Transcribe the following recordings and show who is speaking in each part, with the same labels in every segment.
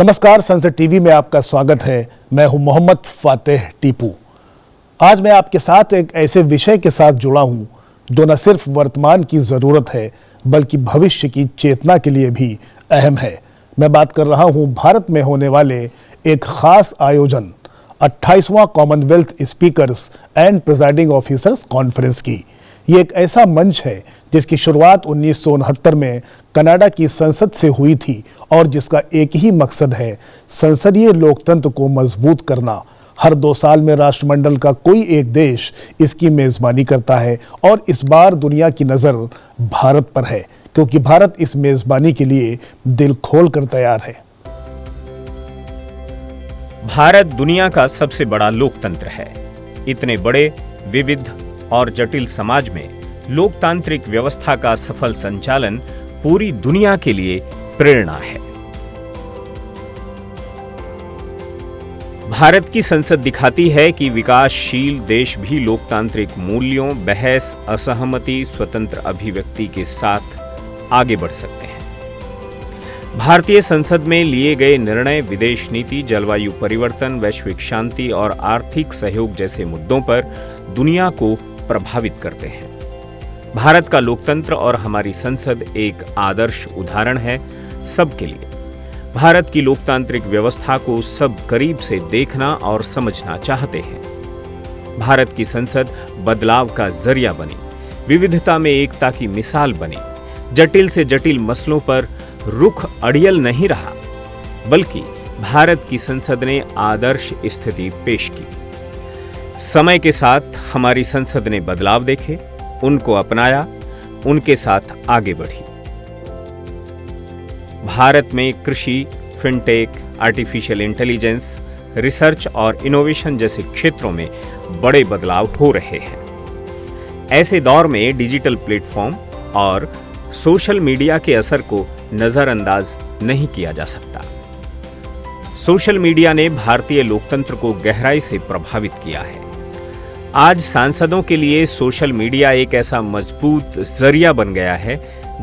Speaker 1: नमस्कार, संसद टीवी में आपका स्वागत है। मैं हूं मोहम्मद फातेह टीपू। आज मैं आपके साथ एक ऐसे विषय के साथ जुड़ा हूं जो न सिर्फ वर्तमान की ज़रूरत है बल्कि भविष्य की चेतना के लिए भी अहम है। मैं बात कर रहा हूं भारत में होने वाले एक खास आयोजन 28वां Commonwealth speakers and presiding officers conference की। ये एक ऐसा मंच है जिसकी शुरुआत 1969 में कनाडा की संसद से हुई थी और जिसका एक ही मकसद है, संसदीय लोकतंत्र को मजबूत करना। हर 2 साल में राष्ट्रमंडल का कोई एक देश इसकी मेज़बानी करता है और इस बार दुनिया की नज़र भारत पर है, क्योंकि भारत इस मेज़बानी के लिए दिल खोल कर तैयार है।
Speaker 2: भारत दुनिया का सबसे बड़ा लोकतंत्र है। इतने बड़े, विविध और जटिल समाज में लोकतांत्रिक व्यवस्था का सफल संचालन पूरी दुनिया के लिए प्रेरणा है। भारत की संसद दिखाती है कि विकासशील देश भी लोकतांत्रिक मूल्यों, बहस, असहमति, स्वतंत्र अभिव्यक्ति के साथ आगे बढ़ सकते हैं। भारतीय संसद में लिए गए निर्णय विदेश नीति, जलवायु परिवर्तन, वैश्विक शांति और आर्थिक सहयोग जैसे मुद्दों पर दुनिया को प्रभावित करते हैं। भारत का लोकतंत्र और हमारी संसद एक आदर्श उदाहरण है सबके लिए। भारत की लोकतांत्रिक व्यवस्था को सब करीब से देखना और समझना चाहते हैं। भारत की संसद बदलाव का जरिया बनी, विविधता में एकता की मिसाल बनी, जटिल से जटिल मसलों पर रुख अड़ियल नहीं रहा, बल्कि भारत की संसद ने आदर्श स्थिति पेश की। समय के साथ हमारी संसद ने बदलाव देखे, उनको अपनाया, उनके साथ आगे बढ़ी। भारत में कृषि, फिनटेक, आर्टिफिशियल इंटेलिजेंस, रिसर्च और इनोवेशन जैसे क्षेत्रों में बड़े बदलाव हो रहे हैं। ऐसे दौर में डिजिटल प्लेटफॉर्म और सोशल मीडिया के असर को नजरअंदाज नहीं किया जा सकता। सोशल मीडिया ने भारतीय लोकतंत्र को गहराई से प्रभावित किया है। आज सांसदों के लिए सोशल मीडिया एक ऐसा मजबूत जरिया बन गया है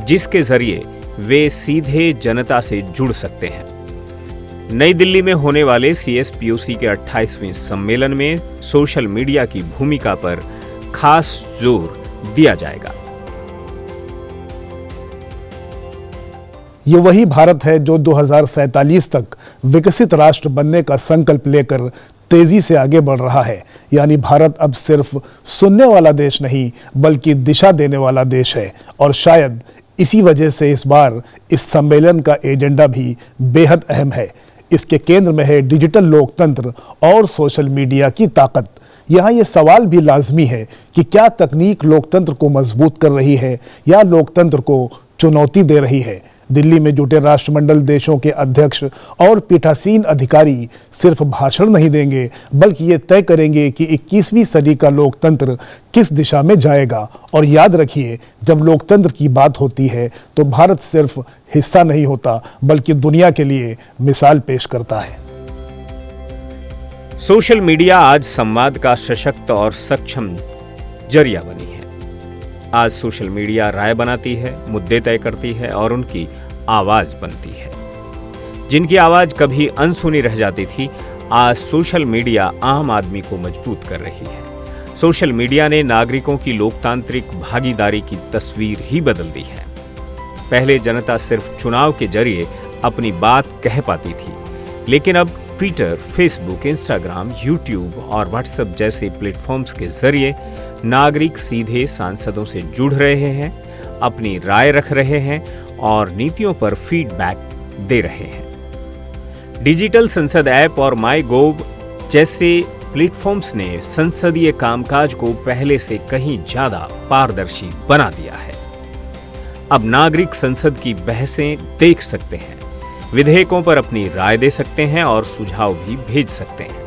Speaker 2: जिसके जरिए वे सीधे जनता से जुड़ सकते हैं। नई दिल्ली में होने वाले CSPOC के 28वें सम्मेलन में सोशल मीडिया की भूमिका पर खास जोर दिया जाएगा।
Speaker 1: ये वही भारत है जो 2047 तक विकसित राष्ट्र बनने का संकल्प लेकर तेजी से आगे बढ़ रहा है। यानी भारत अब सिर्फ सुनने वाला देश नहीं बल्कि दिशा देने वाला देश है। और शायद इसी वजह से इस बार इस सम्मेलन का एजेंडा भी बेहद अहम है। इसके केंद्र में है डिजिटल लोकतंत्र और सोशल मीडिया की ताकत। यहाँ ये सवाल भी लाजमी है कि क्या तकनीक लोकतंत्र को मजबूत कर रही है या लोकतंत्र को चुनौती दे रही है। दिल्ली में जुटे राष्ट्रमंडल देशों के अध्यक्ष और पीठासीन अधिकारी सिर्फ भाषण नहीं देंगे बल्कि ये तय करेंगे कि 21वीं सदी का लोकतंत्र किस दिशा में जाएगा। और याद रखिए, जब लोकतंत्र की बात होती है तो भारत सिर्फ हिस्सा नहीं होता बल्कि दुनिया के लिए मिसाल पेश करता है।
Speaker 2: सोशल मीडिया आज संवाद का सशक्त और सक्षम जरिया बनी है। आज सोशल मीडिया राय बनाती है, मुद्दे तय करती है और उनकी आवाज बनती है। जिनकी आवाज कभी अनसुनी रह जाती थी, आज सोशल मीडिया आम आदमी को मजबूत कर रही है। सोशल मीडिया ने नागरिकों की लोकतांत्रिक भागीदारी की तस्वीर ही बदल दी है। पहले जनता सिर्फ चुनाव के जरिए अपनी बात कह पाती थी, लेकिन अब ट्विटर, फेसबुक, इंस्टाग्राम, यूट्यूब और व्हाट्सएप जैसे प्लेटफॉर्म्स के जरिए नागरिक सीधे सांसदों से जुड़ रहे हैं, अपनी राय रख रहे हैं और नीतियों पर फीडबैक दे रहे हैं। डिजिटल संसद ऐप और माई गोव जैसे प्लेटफॉर्म्स ने संसदीय कामकाज को पहले से कहीं ज्यादा पारदर्शी बना दिया है। अब नागरिक संसद की बहसें देख सकते हैं, विधेयकों पर अपनी राय दे सकते हैं और सुझाव भी भेज सकते हैं।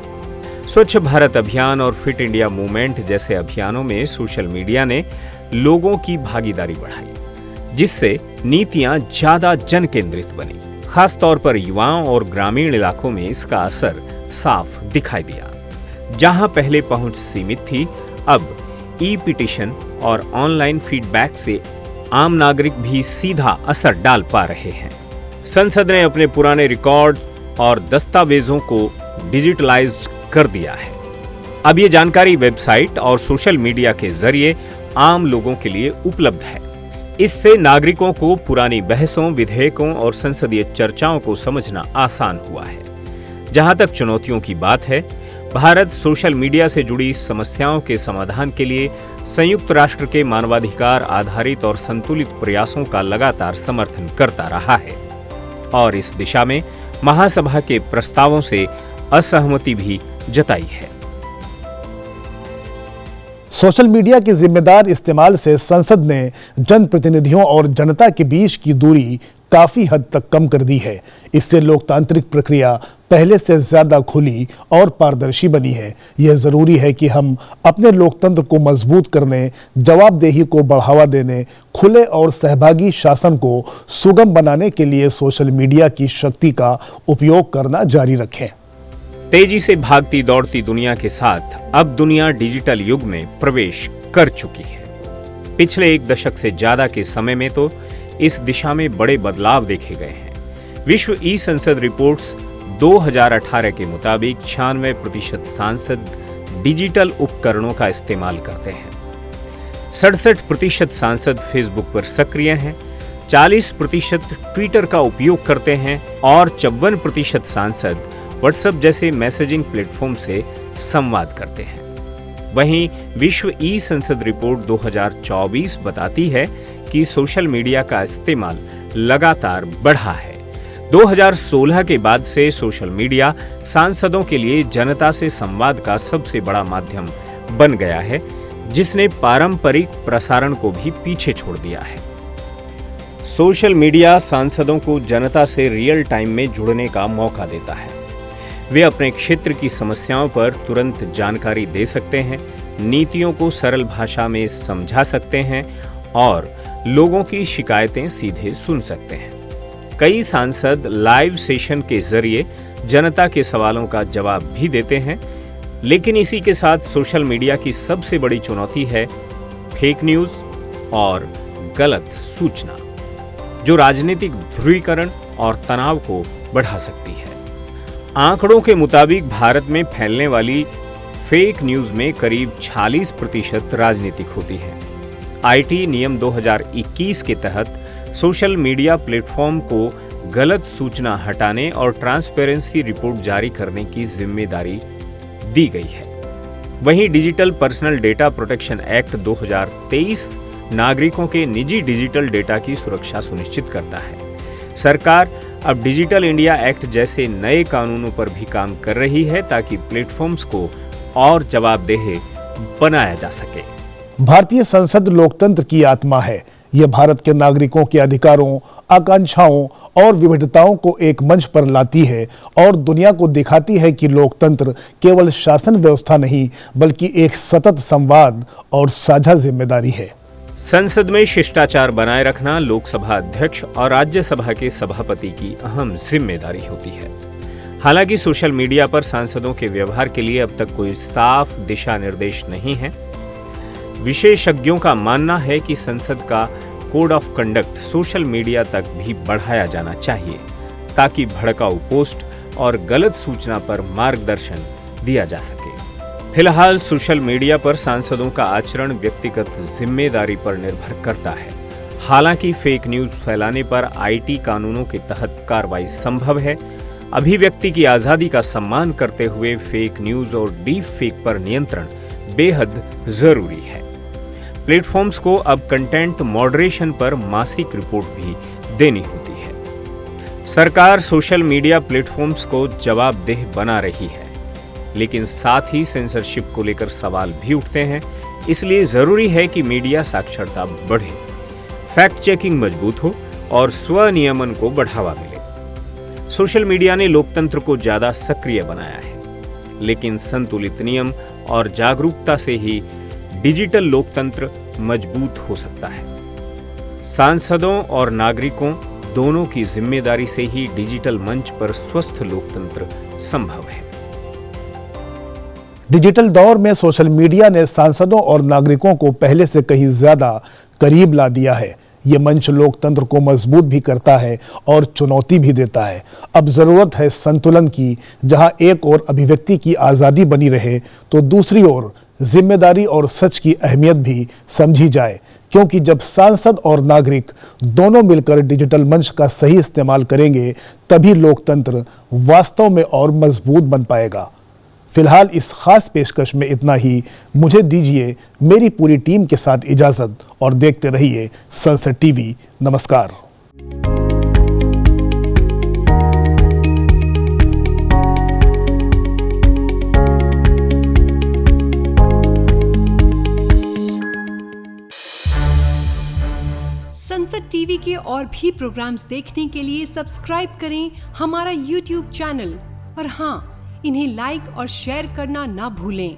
Speaker 2: स्वच्छ भारत अभियान और फिट इंडिया मूवमेंट जैसे अभियानों में सोशल मीडिया ने लोगों की भागीदारी बढ़ाई, जिससे नीतियां ज्यादा जन केंद्रित बनी। खासतौर पर युवाओं और ग्रामीण इलाकों में इसका असर साफ दिखाई दिया। जहां पहले पहुंच सीमित थी, अब ई-पिटीशन और ऑनलाइन फीडबैक से आम नागरिक भी सीधा असर डाल पा रहे हैं। संसद ने अपने पुराने रिकॉर्ड और दस्तावेजों को डिजिटलाइज्ड कर दिया है। अब ये जानकारी वेबसाइट और सोशल मीडिया के जरिए आम लोगों के लिए उपलब्ध है। इससे नागरिकों को पुरानी बहसों, विधेयकों और संसदीय चर्चाओं को समझना आसान हुआ है। जहां तक चुनौतियों की बात है, भारत सोशल मीडिया से जुड़ी समस्याओं के समाधान के लिए संयुक्त राष्ट्र के मानवाधिकार आधारित और संतुलित प्रयासों का लगातार समर्थन करता रहा है और इस दिशा में महासभा के प्रस्तावों से असहमति भी जताई है।
Speaker 1: सोशल मीडिया के जिम्मेदार इस्तेमाल से संसद ने जनप्रतिनिधियों और जनता के बीच की दूरी काफी हद तक कम कर दी है। इससे लोकतांत्रिक प्रक्रिया पहले से ज्यादा खुली और पारदर्शी बनी है। यह जरूरी है कि हम अपने लोकतंत्र को मजबूत करने, जवाबदेही को बढ़ावा देने, खुले और सहभागी शासन को सुगम बनाने के लिए सोशल मीडिया की शक्ति का उपयोग करना जारी रखें।
Speaker 2: तेजी से भागती दौड़ती दुनिया के साथ अब दुनिया डिजिटल युग में प्रवेश कर चुकी है। पिछले एक दशक से ज्यादा के समय में तो इस दिशा में बड़े बदलाव देखे गए हैं। विश्व ई संसद रिपोर्ट्स 2018 के मुताबिक 96% सांसद डिजिटल उपकरणों का इस्तेमाल करते हैं। 67% सांसद फेसबुक पर सक्रिय हैं, 40% ट्विटर का उपयोग करते हैं और 54% सांसद व्हाट्सएप जैसे मैसेजिंग प्लेटफॉर्म से संवाद करते हैं। वहीं विश्व ई संसद रिपोर्ट 2024 बताती है कि सोशल मीडिया का इस्तेमाल लगातार बढ़ा है। 2016 के बाद से सोशल मीडिया सांसदों के लिए जनता से संवाद का सबसे बड़ा माध्यम बन गया है, जिसने पारंपरिक प्रसारण को भी पीछे छोड़ दिया है। सोशल मीडिया सांसदों को जनता से रियल टाइम में जुड़ने का मौका देता है। वे अपने क्षेत्र की समस्याओं पर तुरंत जानकारी दे सकते हैं, नीतियों को सरल भाषा में समझा सकते हैं और लोगों की शिकायतें सीधे सुन सकते हैं। कई सांसद लाइव सेशन के जरिए जनता के सवालों का जवाब भी देते हैं, लेकिन इसी के साथ सोशल मीडिया की सबसे बड़ी चुनौती है फेक न्यूज और गलत सूचना, जो राजनीतिक ध्रुवीकरण और तनाव को बढ़ा सकती है। आंकड़ों के मुताबिक भारत में फैलने वाली फेक न्यूज में करीब 46% राजनीतिक होती है। आईटी नियम 2021 के तहत सोशल मीडिया प्लेटफॉर्म को गलत सूचना हटाने और ट्रांसपेरेंसी रिपोर्ट जारी करने की जिम्मेदारी दी गई है। वहीं digital personal data protection act 2023 नागरिकों के निजी डिजिटल डेटा की सुरक्षा सुनिश्चित करता है। सरकार अब डिजिटल इंडिया एक्ट जैसे नए कानूनों पर भी काम कर रही है ताकि प्लेटफॉर्म्स को और जवाबदेह बनाया जा सके।
Speaker 1: भारतीय संसद लोकतंत्र की आत्मा है। यह भारत के नागरिकों के अधिकारों, आकांक्षाओं और विविधताओं को एक मंच पर लाती है और दुनिया को दिखाती है कि लोकतंत्र केवल शासन व्यवस्था नहीं, बल्कि एक सतत संवाद और साझा जिम्मेदारी है।
Speaker 2: संसद में शिष्टाचार बनाए रखना लोकसभा अध्यक्ष और राज्यसभा के सभापति की अहम जिम्मेदारी होती है। हालांकि सोशल मीडिया पर सांसदों के व्यवहार के लिए अब तक कोई साफ दिशा निर्देश नहीं है। विशेषज्ञों का मानना है कि संसद का code of conduct social media तक भी बढ़ाया जाना चाहिए, ताकि भड़काऊ पोस्ट और गलत सूचना पर मार्गदर्शन दिया जा सके। फिलहाल सोशल मीडिया पर सांसदों का आचरण व्यक्तिगत जिम्मेदारी पर निर्भर करता है। हालांकि फेक न्यूज फैलाने पर आईटी कानूनों के तहत कार्रवाई संभव है। अभिव्यक्ति की आजादी का सम्मान करते हुए फेक न्यूज और डीप फेक पर नियंत्रण बेहद जरूरी है। प्लेटफॉर्म्स को अब कंटेंट मॉडरेशन पर मासिक रिपोर्ट भी देनी होती है। सरकार सोशल मीडिया प्लेटफॉर्म्स को जवाबदेह बना रही है, लेकिन साथ ही सेंसरशिप को लेकर सवाल भी उठते हैं। इसलिए जरूरी है कि मीडिया साक्षरता बढ़े, फैक्ट चेकिंग मजबूत हो और स्वनियमन को बढ़ावा मिले। सोशल मीडिया ने लोकतंत्र को ज्यादा सक्रिय बनाया है, लेकिन संतुलित नियम और जागरूकता से ही डिजिटल लोकतंत्र मजबूत हो सकता है। सांसदों और नागरिकों दोनों की जिम्मेदारी से ही डिजिटल मंच पर स्वस्थ लोकतंत्र संभव है।
Speaker 1: डिजिटल दौर में सोशल मीडिया ने सांसदों और नागरिकों को पहले से कहीं ज्यादा करीब ला दिया है। ये मंच लोकतंत्र को मजबूत भी करता है और चुनौती भी देता है। अब जरूरत है संतुलन की, जहां एक ओर अभिव्यक्ति की आज़ादी बनी रहे तो दूसरी ओर जिम्मेदारी और सच की अहमियत भी समझी जाए, क्योंकि जब सांसद और नागरिक दोनों मिलकर डिजिटल मंच का सही इस्तेमाल करेंगे तभी लोकतंत्र वास्तव में और मजबूत बन पाएगा। फिलहाल इस खास पेशकश में इतना ही। मुझे दीजिए मेरी पूरी टीम के साथ इजाजत और देखते रहिए सनसेट टीवी। नमस्कार।
Speaker 3: सनसेट टीवी के और भी प्रोग्राम्स देखने के लिए सब्सक्राइब करें हमारा यूट्यूब चैनल और हाँ, इन्हें लाइक और शेयर करना ना भूलें।